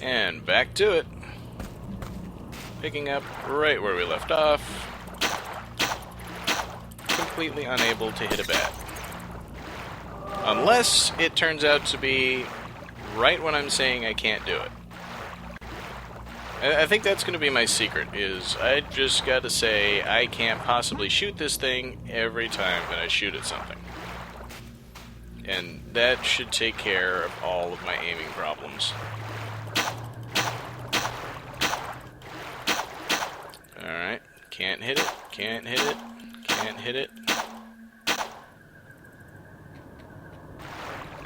And back to it. Picking up right where we left off. Completely unable to hit a bat. Unless it turns out to be right when I'm saying I can't do it. I think that's going to be my secret, is I just got to say I can't possibly shoot this thing every time that I shoot at something. And that should take care of all of my aiming problems. Alright, can't hit it, can't hit it, can't hit it.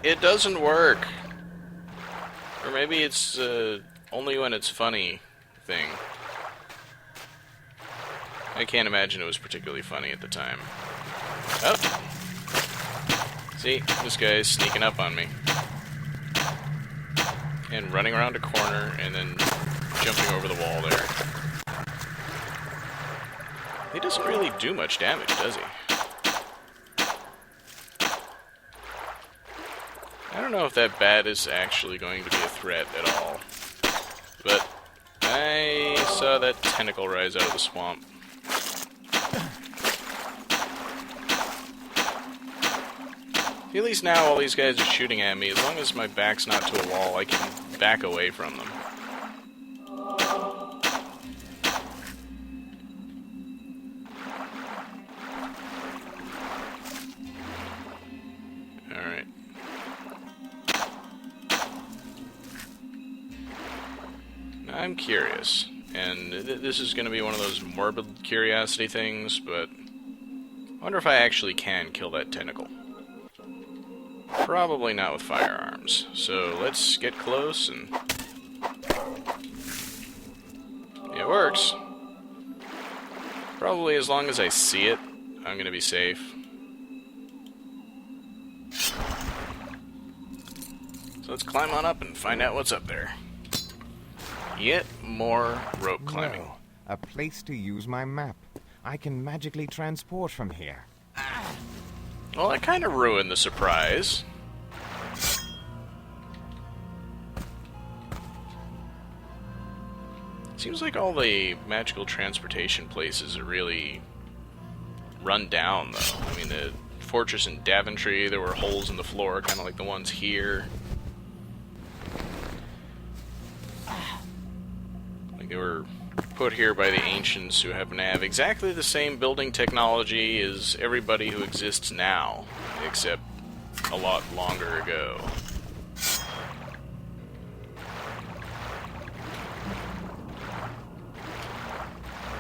It doesn't work! Or maybe it's only when it's funny thing. I can't imagine it was particularly funny at the time. Oh! See, this guy is sneaking up on me. And running around a corner and then jumping over the wall there. He doesn't really do much damage, does he? I don't know if that bat is actually going to be a threat at all. But I saw that tentacle rise out of the swamp. At least now all these guys are shooting at me. As long as my back's not to a wall, I can back away from them. Alright. I'm curious, and this is going to be one of those morbid curiosity things, but I wonder if I actually can kill that tentacle. Probably not with firearms, so let's get close and... It works. Probably as long as I see it, I'm going to be safe. So let's climb on up and find out what's up there. Yet more rope climbing. No, a place to use my map. I can magically transport from here. Well, that kind of ruined the surprise. Seems like all the magical transportation places are really run down, though. I mean, the fortress in Daventry, there were holes in the floor, kind of like the ones here. Like they were put here by the ancients who happen to have exactly the same building technology as everybody who exists now, except a lot longer ago.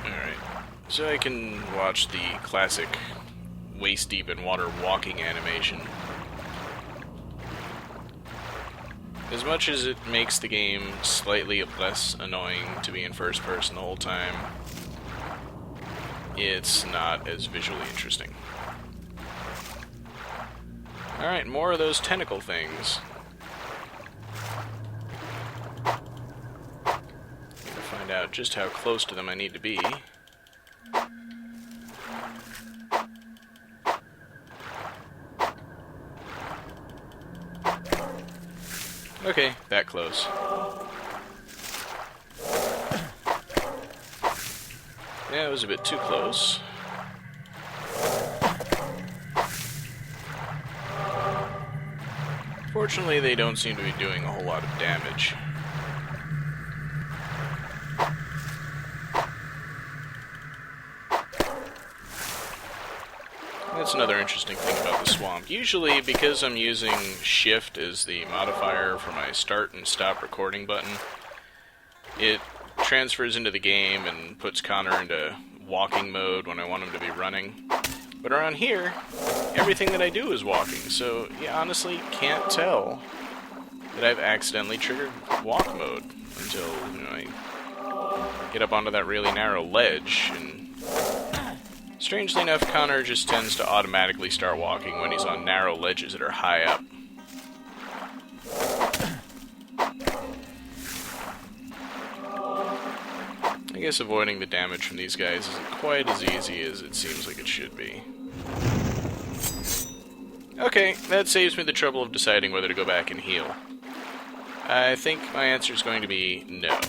Alright, so I can watch the classic waist-deep in water walking animation. As much as it makes the game slightly less annoying to be in first person the whole time, it's not as visually interesting. Alright, more of those tentacle things. Need to find out just how close to them I need to be. Okay, that close. Yeah, it was a bit too close. Fortunately, they don't seem to be doing a whole lot of damage. That's another interesting thing about the swamp. Usually, because I'm using Shift as the modifier for my start and stop recording button, it transfers into the game and puts Connor into walking mode when I want him to be running. But around here, everything that I do is walking, so you honestly can't tell that I've accidentally triggered walk mode until, I get up onto that really narrow ledge, and strangely enough, Connor just tends to automatically start walking when he's on narrow ledges that are high up. I guess avoiding the damage from these guys isn't quite as easy as it seems like it should be. Okay, that saves me the trouble of deciding whether to go back and heal. I think my answer is going to be no.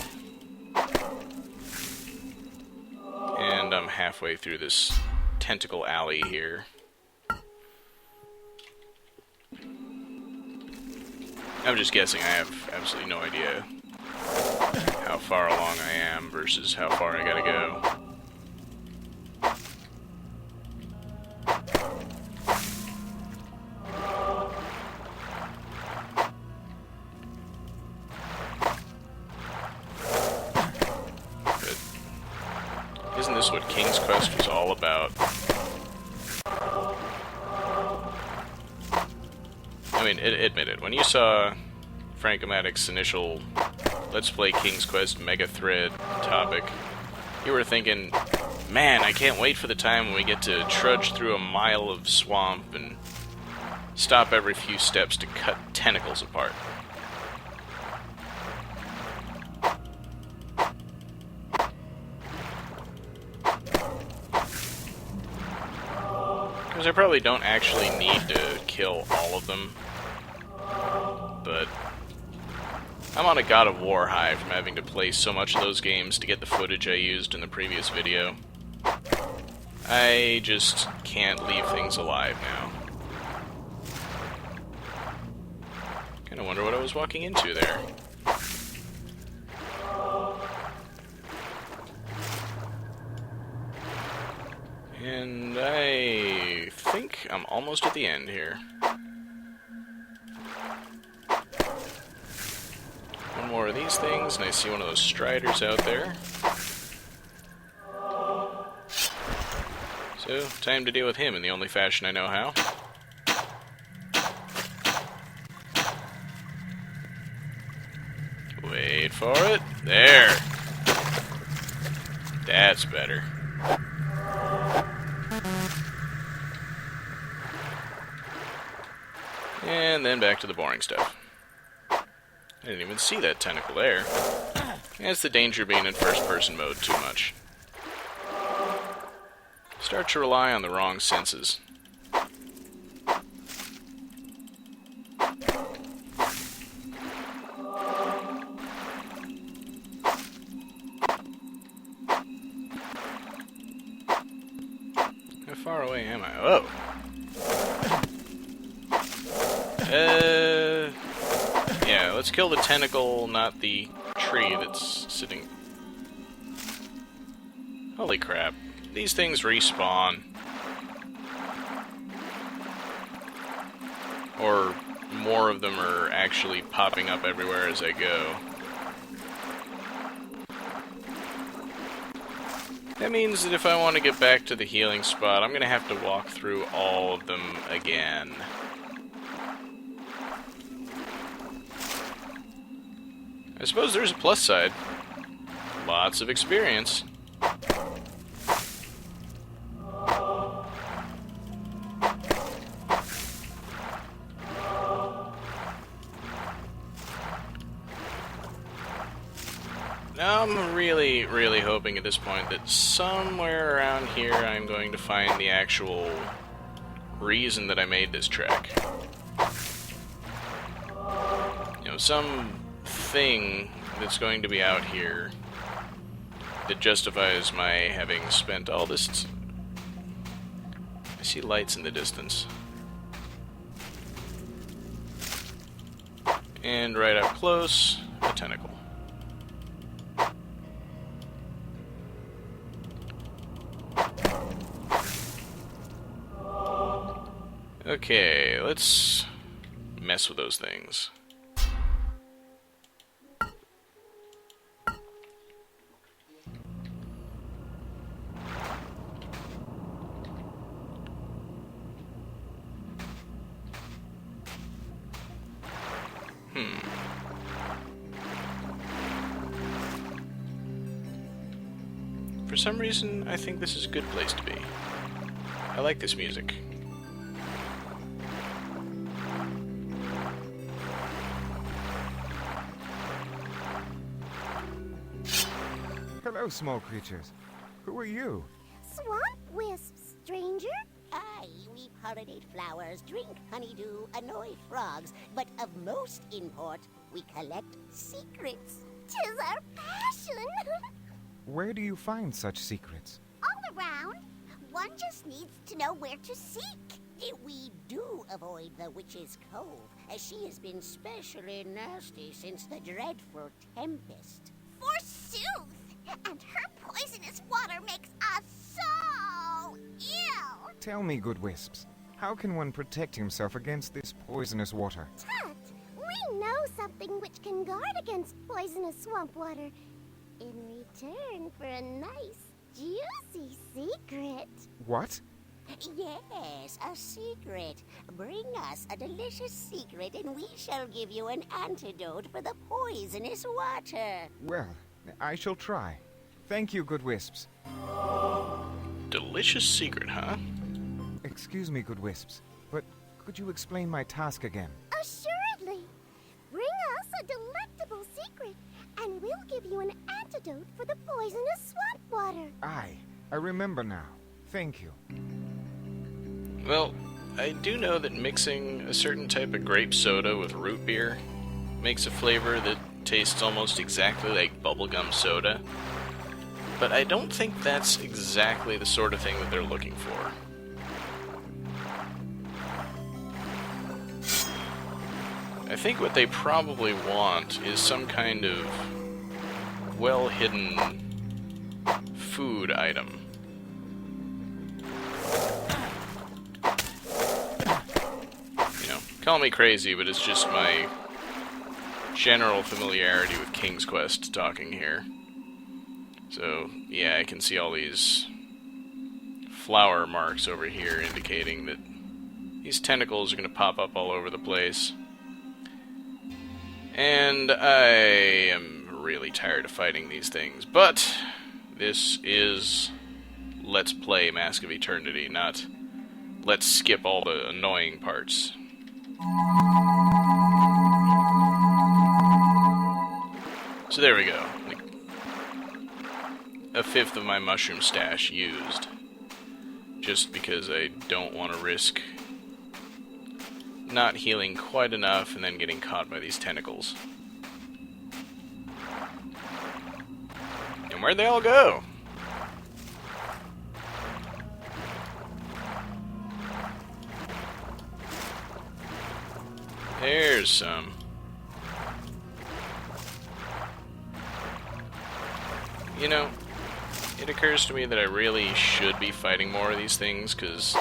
And I'm halfway through this tentacle alley here. I'm just guessing. I have absolutely no idea how far along I am versus how far I gotta go. But isn't this what King's Quest was all about? I mean, admit it. When you saw Frankomatic's initial Let's Play King's Quest Mega Thread topic, you were thinking, man, I can't wait for the time when we get to trudge through a mile of swamp and stop every few steps to cut tentacles apart. Because I probably don't actually need to kill all of them. But I'm on a God of War high from having to play so much of those games to get the footage I used in the previous video. I just can't leave things alive now. Kinda wonder what I was walking into there. And I think I'm almost at the end here. One more of these things, and I see one of those striders out there. So, time to deal with him in the only fashion I know how. Wait for it. There! That's better. And then back to the boring stuff. I didn't even see that tentacle there. That's the danger of being in first-person mode too much. Start to rely on the wrong senses. How far away am I? Oh! Yeah, let's kill the tentacle, not the tree that's sitting... Holy crap. These things respawn. Or more of them are actually popping up everywhere as I go. That means that if I want to get back to the healing spot, I'm going to have to walk through all of them again. I suppose there's a plus side. Lots of experience. Now I'm really hoping at this point that somewhere around here I'm going to find the actual reason that I made this track. You know, some thing that's going to be out here that justifies my having spent all this... I see lights in the distance. And right up close, a tentacle. Okay, let's mess with those things. For some reason, I think this is a good place to be. I like this music. Hello, small creatures. Who are you? Swamp wisps, stranger. Aye, we pollinate flowers, drink honeydew, annoy frogs, but of most import, We collect secrets. 'Tis our passion. Where do you find such secrets? All around. One just needs to know where to seek. We do avoid the Witch's Cove, as she has been specially nasty since the dreadful Tempest. Forsooth! And her poisonous water makes us so ill! Tell me, good wisps, how can one protect himself against this poisonous water? Tut! We know something which can guard against poisonous swamp water. In return for a nice, juicy secret. What? Yes, a secret. Bring us a delicious secret and we shall give you an antidote for the poisonous water. Well, I shall try. Thank you, good wisps. Delicious secret, huh? Excuse me, good wisps, but could you explain my task again? Assuredly. Bring us a delectable secret, and we'll give you an antidote for the poisonous swamp water. Aye, I remember now. Thank you. Well, I do know that mixing a certain type of grape soda with root beer makes a flavor that tastes almost exactly like bubblegum soda, but I don't think that's exactly the sort of thing that they're looking for. I think what they probably want is some kind of well-hidden food item. Call me crazy, but it's just my general familiarity with King's Quest talking here. So, yeah, I can see all these flower marks over here indicating that these tentacles are going to pop up all over the place. And I am really tired of fighting these things, but this is Let's Play Mask of Eternity, not let's skip all the annoying parts. So there we go. Like a fifth of my mushroom stash used. Just because I don't want to risk not healing quite enough and then getting caught by these tentacles. And where'd they all go? There's some. You know, it occurs to me that I really should be fighting more of these things, because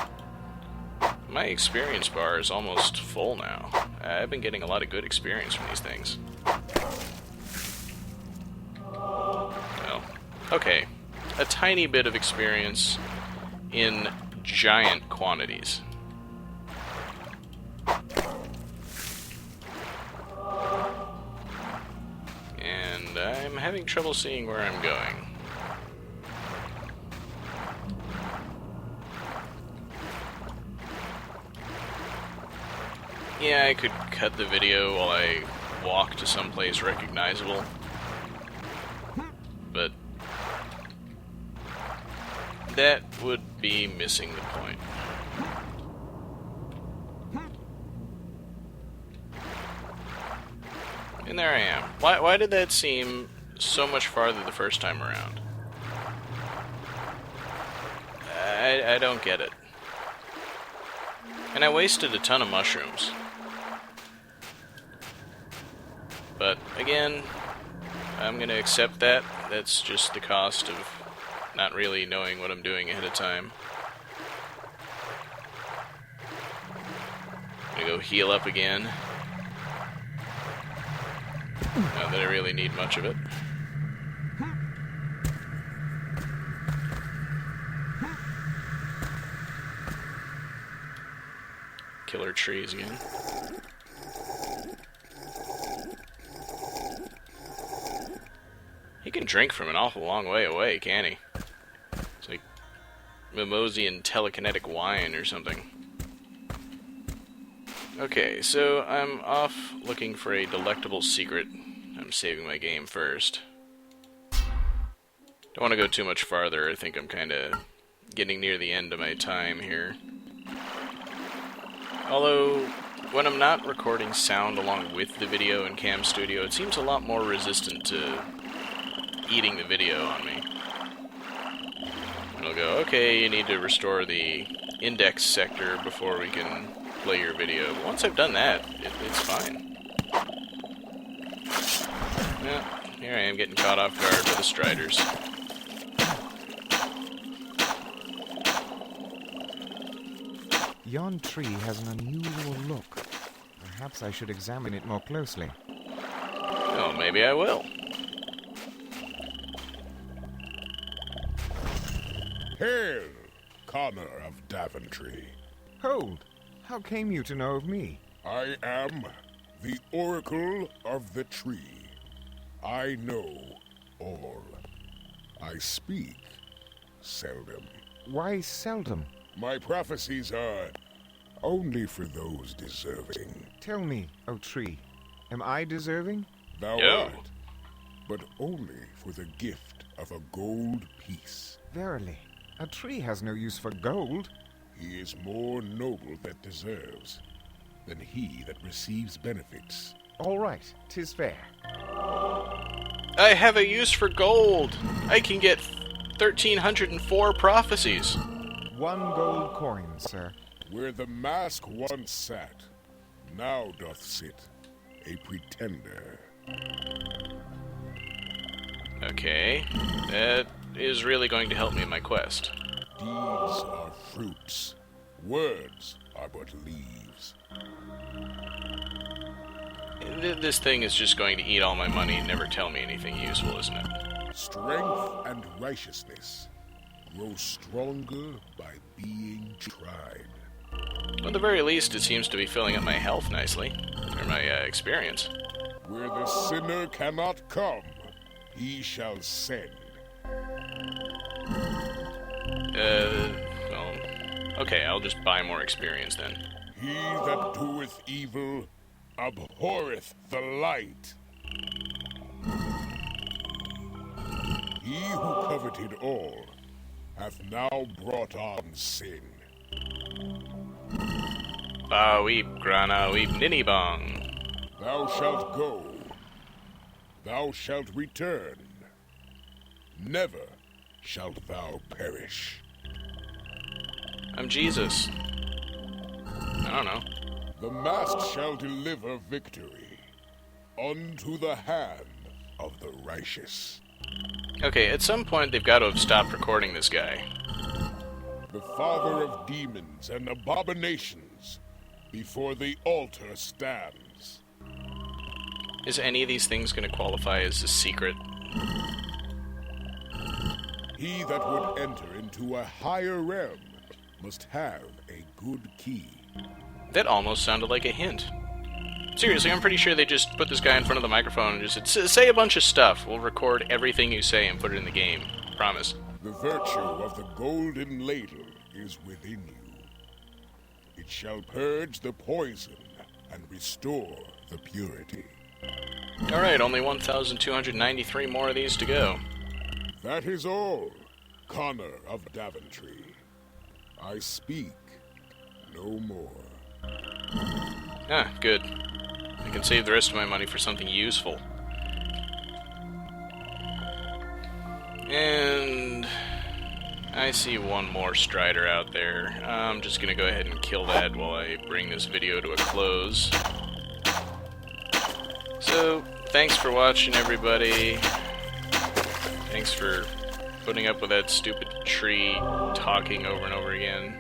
my experience bar is almost full now. I've been getting a lot of good experience from these things. Well, okay. A tiny bit of experience in giant quantities. And I'm having trouble seeing where I'm going. Yeah, I could cut the video while I walk to someplace recognizable, but that would be missing the point. And there I am. Why did that seem so much farther the first time around? I don't get it. And I wasted a ton of mushrooms. But, again, I'm gonna accept that. That's just the cost of not really knowing what I'm doing ahead of time. I'm gonna go heal up again. Not that I really need much of it. Killer trees again. He can drink from an awful long way away, can't he? It's like Mimosian telekinetic wine or something. Okay, so I'm off looking for a delectable secret. I'm saving my game first. Don't want to go too much farther. I think I'm kind of getting near the end of my time here. Although, when I'm not recording sound along with the video in Cam Studio, it seems a lot more resistant to eating the video on me. It'll go, okay, you need to restore the index sector before we can play your video. But once I've done that, it's fine. Yeah, here I am getting caught off guard by the Striders. Yon tree has an unusual look. Perhaps I should examine it more closely. Oh, maybe I will. Hail, Connor of Daventry. Hold! How came you to know of me? I am the Oracle of the Tree. I know all. I speak seldom. Why seldom? My prophecies are only for those deserving. Tell me, O tree, am I deserving? Thou No. art, but only for the gift of a gold piece. Verily, a tree has no use for gold. He is more noble that deserves than he that receives benefits. All right, 'tis fair. I have a use for gold! I can get 1,304 prophecies. 1 gold coin, sir. Where the mask once sat, now doth sit a pretender. Okay, that is really going to help me in my quest. Deeds are fruits, words are but leaves. This thing is just going to eat all my money and never tell me anything useful, isn't it? Strength and righteousness grow stronger by being tried. Well, at the very least, it seems to be filling up my health nicely, or my experience. Where the sinner cannot come, he shall send. Well, okay, I'll just buy more experience then. He that doeth evil abhorreth the light. He who coveted all hath now brought on sin. Ba weep, grana weep, ninny bong. Thou shalt go. Thou shalt return. Never shalt thou perish. I'm Jesus. I don't know. The mask shall deliver victory unto the hand of the righteous. Okay, at some point they've got to have stopped recording this guy. The father of demons and abominations before the altar stands. Is any of these things going to qualify as a secret? He that would enter into a higher realm must have a good key. That almost sounded like a hint. Seriously, I'm pretty sure they just put this guy in front of the microphone and just said, say a bunch of stuff. We'll record everything you say and put it in the game. Promise. The virtue of the golden ladle is within you. It shall purge the poison and restore the purity. Alright, only 1,293 more of these to go. That is all, Connor of Daventry. I speak no more. Ah, good. I can save the rest of my money for something useful. And I see one more Strider out there. I'm just gonna go ahead and kill that while I bring this video to a close. So, thanks for watching, everybody. Thanks for putting up with that stupid tree talking over and over again.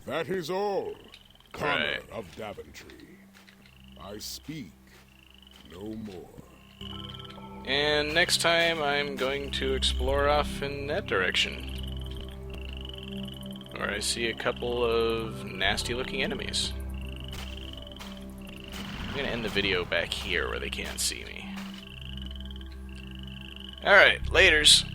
That is all, Connor Right. of Daventry. I speak no more. And next time I'm going to explore off in that direction, where I see a couple of nasty looking enemies. I'm gonna end the video back here where they can't see me. Alright, laters.